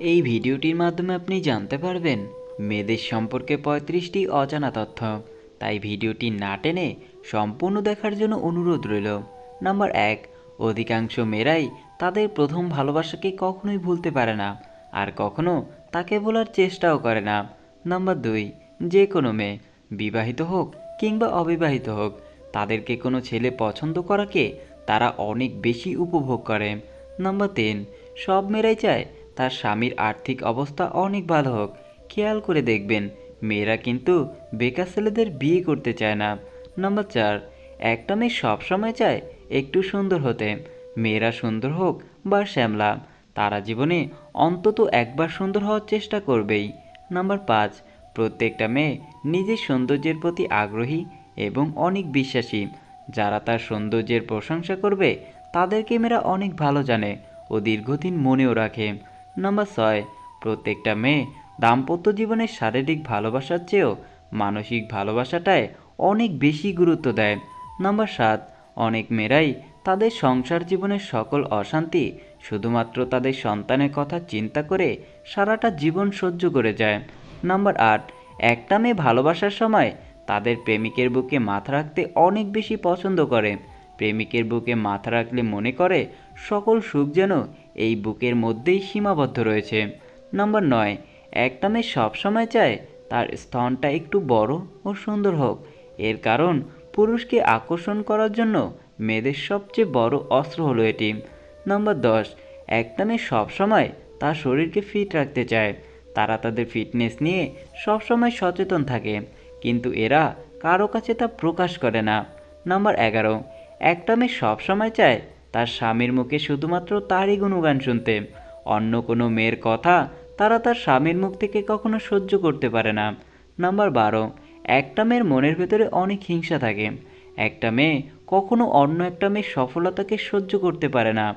এই ভিডিওটির মাধ্যমে আপনি জানতে পারবেন মেয়েদের সম্পর্কে ৩৫টি অজানা তথ্য। তাই ভিডিওটি না টেনে সম্পূর্ণ দেখার জন্য অনুরোধ রইল। নাম্বার ১, অধিকাংশ মেয়েরাই তাদের প্রথম ভালোবাসাকে কখনোই ভুলতে পারে না, আর কখনো তাকে ভোলার চেষ্টাও করে না। নাম্বার ২, যে কোনো মেয়ে, বিবাহিত হোক কিংবা অবিবাহিত হোক, তাদেরকে কোনো ছেলে পছন্দ করাকে তারা অনেক বেশি উপভোগ করে। নাম্বার ৩, সব মেয়েরাই চায় তার স্বামীর আর্থিক অবস্থা অনেক ভালো হোক। খেয়াল করে দেখবেন, মেয়েরা কিন্তু বেকার ছেলেদের বিয়ে করতে চায় না। নাম্বার ৪, একটা মেয়ে সবসময় চায় একটু সুন্দর হতে। মেয়েরা সুন্দর হোক বা শ্যামলা, তারা জীবনে অন্তত একবার সুন্দর হওয়ার চেষ্টা করবেই। নাম্বার ৫, প্রত্যেকটা মেয়ে নিজের সৌন্দর্যের প্রতি আগ্রহী এবং অনেক বিশ্বাসী। যারা তার সৌন্দর্যের প্রশংসা করবে তাদেরকে মেয়েরা অনেক ভালো জানে ও দীর্ঘদিন মনেও রাখে। নাম্বার ৬, প্রত্যেকটা মেয়ে দাম্পত্য জীবনের শারীরিক ভালোবাসার চেয়েও মানসিক ভালোবাসাটায় অনেক বেশি গুরুত্ব দেয়। নাম্বার ৭, অনেক মেয়েরাই তাদের সংসার জীবনের সকল অশান্তি শুধুমাত্র তাদের সন্তানের কথা চিন্তা করে সারাটা জীবন সহ্য করে যায়। নাম্বার ৮, একটা মেয়ে ভালোবাসার সময় তাদের প্রেমিকের বুকে মাথা রাখতে অনেক বেশি পছন্দ করে। প্রেমিকের বুকে মাথা রাখলে মনে করে সকল সুখ যেন এই বুকের মধ্যেই সীমাবদ্ধ রয়েছে। নাম্বার ৯, একটা মেয়ে সবসময় চায় তার স্তনটা একটু বড় ও সুন্দর হোক। এর কারণ, পুরুষকে আকর্ষণ করার জন্য মেয়েদের সবচেয়ে বড় অস্ত্র হলো এটি। নাম্বার ১০, একটা মেয়ে সবসময় তার শরীরকে ফিট রাখতে চায়। তারা তাদের ফিটনেস নিয়ে সবসময় সচেতন থাকে, কিন্তু এরা কারো কাছে তা প্রকাশ করে না। নাম্বার ১১, একটা মেয়ে সবসময় চায় তার স্বামীর মুখে শুধুমাত্র তারই গুণগান শুনতে। অন্য কোনো মেয়ের কথা তারা তার স্বামীর মুখ থেকে কখনো সহ্য করতে পারে না। নাম্বার ১২, একটা মেয়ের মনের ভেতরে অনেক হিংসা থাকে। একটা মেয়ে কখনো অন্য একটা মেয়ের সফলতাকে সহ্য করতে পারে না।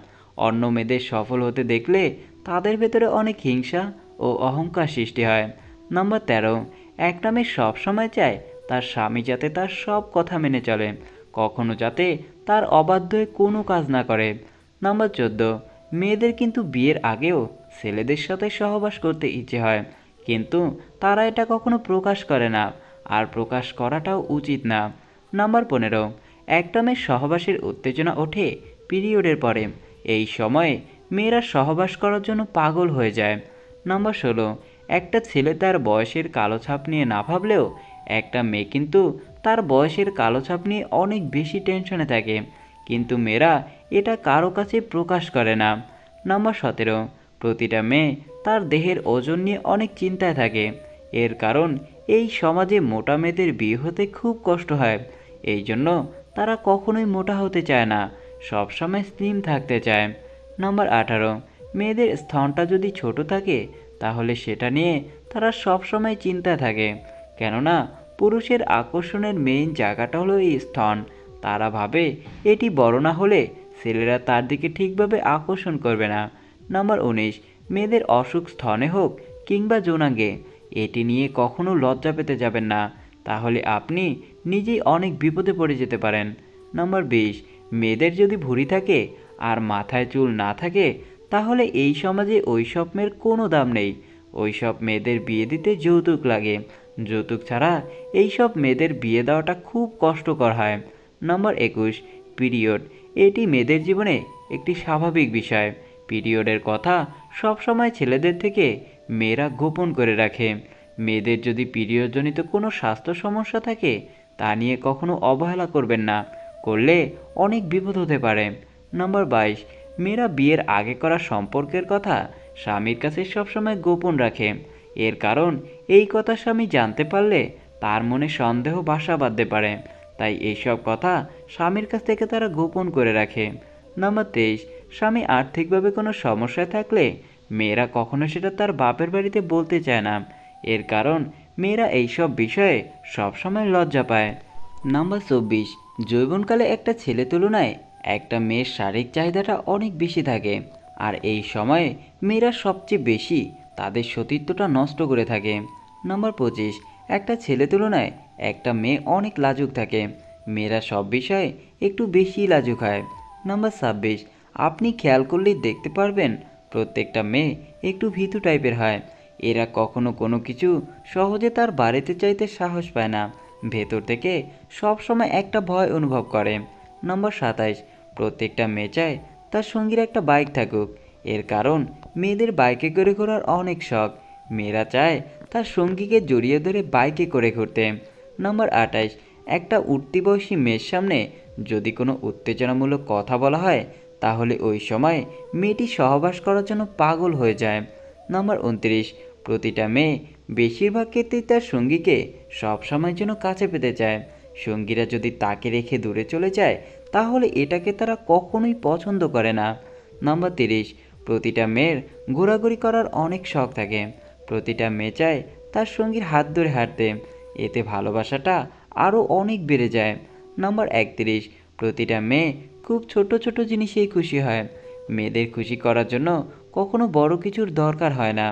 অন্য মেয়েদের সফল হতে দেখলে তাদের ভেতরে অনেক হিংসা ও অহংকার সৃষ্টি হয়। নাম্বার ১৩, একটা মেয়ে সবসময় চায় তার স্বামী যাতে তার সব কথা মেনে চলে, কখনো যাতে তার অবাধ্য হয়ে কোনো কাজ না করে। নাম্বার ১৪, মেয়েদের কিন্তু বিয়ের আগেও ছেলেদের সাথে সহবাস করতে ইচ্ছে হয়, কিন্তু তারা এটা কখনো প্রকাশ করে না, আর প্রকাশ করাটাও উচিত না। নাম্বার ১৫, একটা মেয়ের সহবাসের উত্তেজনা ওঠে পিরিয়ডের পরে। এই সময়ে মেয়েরা সহবাস করার জন্য পাগল হয়ে যায়। নাম্বার ১৬, একটা ছেলে তার বয়সের কালো ছাপ নিয়ে না ভাবলেও একটা মেয়ে কিন্তু তার বয়সের কালো ছাপ নিয়ে অনেক বেশি টেনশনে থাকে, কিন্তু মেয়েরা এটা কারো কাছে প্রকাশ করে না। নাম্বার ১৭, প্রতিটা মেয়ে তার দেহের ওজন নিয়ে অনেক চিন্তায় থাকে। এর কারণ, এই সমাজে মোটা মেয়েদের বিয়ে হতে খুব কষ্ট হয়। এই জন্য তারা কখনোই মোটা হতে চায় না, সবসময় স্লিম থাকতে চায়। নাম্বার ১৮, মেয়েদের স্তনটা যদি ছোট থাকে তাহলে সেটা নিয়ে তারা সবসময় চিন্তায় থাকে, কেননা পুরুষের আকর্ষণের মেইন জায়গাটা হলো এই স্তন। তারা ভাবে এটি বড় না হলে ছেলেরা তার দিকে ঠিকভাবে আকর্ষণ করবে না। নাম্বার ১৯, মেয়েদের অসুখ স্তনে হোক কিংবা যৌনাঙ্গে, এটি নিয়ে কখনো লজ্জা পেতে যাবেন না, তাহলে আপনি নিজেই অনেক বিপদে পড়ে যেতে পারেন। নাম্বার ২০, মেয়েদের যদি ভুঁড়ি থাকে আর মাথায় চুল না থাকে তাহলে এই সমাজে ওইসব মেয়ের কোনো দাম নেই। ওইসব মেয়েদের বিয়ে দিতে যৌতুক লাগে। যৌতুক ছাড়া এইসব মেয়েদের বিয়ে দেওয়াটা খুব কষ্টকর হয়। Number ২১, period. এটি মেয়েদের জীবনে একটি স্বাভাবিক বিষয়। পিরিয়ডের কথা সবসময় ছেলেদের থেকে মেয়েরা গোপন করে রাখে। মেয়েদের যদি পিরিয়ডজনিত কোনো স্বাস্থ্য সমস্যা থাকে তা নিয়ে কখনো অবহেলা করবেন না, করলে অনেক বিপদ হতে পারে। নাম্বার ২২, মেয়েরা বিয়ের আগে করা সম্পর্কের কথা স্বামীর কাছে সবসময় গোপন রাখে। এর কারণ, এই কথা স্বামী জানতে পারলে তার মনে সন্দেহ বাসা বাঁধতে পারে, তাই এইসব কথা স্বামীর কাছ থেকে তারা গোপন করে রাখে। নাম্বার ২৩, স্বামী আর্থিকভাবে কোনো সমস্যায় থাকলে মেয়েরা কখনো সেটা তার বাপের বাড়িতে বলতে চায় না। এর কারণ, মেয়েরা এইসব বিষয়ে সবসময় লজ্জা পায়। নাম্বার ২৪, যৌবনকালে একটা ছেলে তুলনায় একটা মেয়ের শারীরিক চাহিদাটা অনেক বেশি থাকে, আর এই সময়ে মেয়েরা সবচেয়ে বেশি তাদের সতীত্বটা নষ্ট করে থাকে। নাম্বার ২৫, একটা ছেলে তুলনায় একটা মেয়ে অনেক লাজুক থাকে। মেয়েরা সব বিষয়ে একটু বেশি লাজুক হয়। নাম্বার ২৬, আপনি খেয়াল করলেই দেখতে পারবেন প্রত্যেকটা মেয়ে একটু ভীতু টাইপের হয়। এরা কখনো কোনো কিছু সহজে তার বাড়িতে চাইতে সাহস পায় না, ভেতর থেকে সব সময় একটা ভয় অনুভব করে। নম্বর 27, প্রত্যেকটা মেয়ে চায় তার সঙ্গীর একটা বাইক থাকুক। এর কারণ মেয়েদের বাইকে করে ঘোরার অনেক শখ। মেয়েরা চায় তার সঙ্গীকে জড়িয়ে ধরে বাইকে করে ঘুরতে। নম্বর 28, একটা উঠতি বয়সী মেয়ের সামনে যদি কোনো উত্তেজনামূলক কথা বলা হয় তাহলে ওই সময় মেয়েটি সহবাস করার জন্য পাগল হয়ে যায়। নম্বর 29, প্রতিটা মেয়ে বেশিরভাগ ক্ষেত্রেই তার সঙ্গীকে সবসময়ের জন্য কাছে পেতে চায়। সঙ্গীরা যদি তাকে রেখে দূরে চলে যায় তাহলে এটাকে তারা কখনোই পছন্দ করে না। নম্বর 30, প্রতিটা মেয়ের ঘোরাঘুরি করার অনেক শখ থাকে। প্রতিটা মেয়ে চায় তার সঙ্গীর হাত ধরে হাঁটতে, এতে ভালোবাসাটা আরও অনেক বেড়ে যায়। নম্বর 31, প্রতিটা মেয়ে খুব ছোট ছোট জিনিসেই খুশি হয়। মেয়েদের খুশি করার জন্য কখনো বড় কিছুর দরকার হয় না।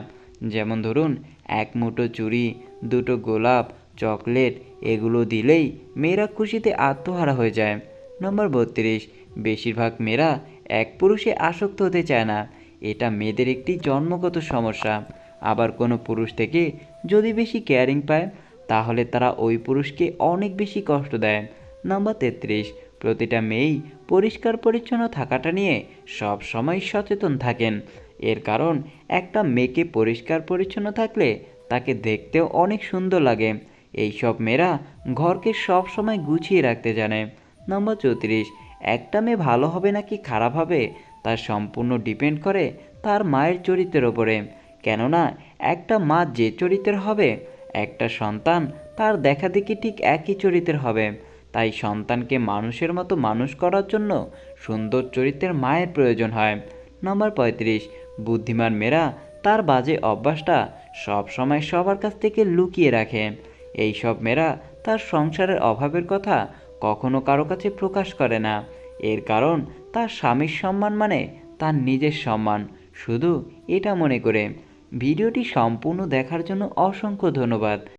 যেমন ধরুন, এক মুঠো চুড়ি, দুটো গোলাপ, চকলেট, এগুলো দিলেই মেয়েরা খুশিতে আত্মহারা হয়ে যায়। নম্বর 32, বেশিরভাগ মেয়েরা এক পুরুষে আসক্ত হতে চায় না। এটা মেয়েদের একটি জন্মগত সমস্যা। আবার কোনো পুরুষ থেকে যদি বেশি কেয়ারিং পায় তাহলে তারা ওই পুরুষকে অনেক বেশি কষ্ট দেয়। নম্বর 33, প্রতিটা মেয়েই পরিষ্কার পরিচ্ছন্ন থাকাটা নিয়ে সব সময় সচেতন থাকেন। এর কারণ একটা মেয়েকে পরিষ্কার পরিচ্ছন্ন থাকলে তাকে দেখতেও অনেক সুন্দর লাগে। এইসব মেয়েরা ঘরকে সব সময় গুছিয়ে রাখতে জানে। নম্বর 34, একটা মেয়ে ভালো হবে নাকি খারাপ হবে তার সম্পূর্ণ ডিপেন্ড করে তার মায়ের চরিত্রের ওপরে। কেননা একটা মা যে চরিত্রের হবে, একটা সন্তান তার দেখাদেখি ঠিক একই চরিত্রের হবে। তাই সন্তানকে মানুষের মতো মানুষ করার জন্য সুন্দর চরিত্রের মায়ের প্রয়োজন হয়। নম্বর 35, বুদ্ধিমান মেয়েরা তার বাজে অভ্যাসটা সব সময় সবার কাছ থেকে লুকিয়ে রাখে। এই সব মেয়েরা তার সংসারের অভাবের কথা কখনো কারো কাছে প্রকাশ করে না। এর কারণ তার স্বামীর সম্মান মানে তার নিজের সম্মান, শুধু এটা মনে করে। ভিডিওটি সম্পূর্ণ দেখার জন্য অসংখ্য ধন্যবাদ।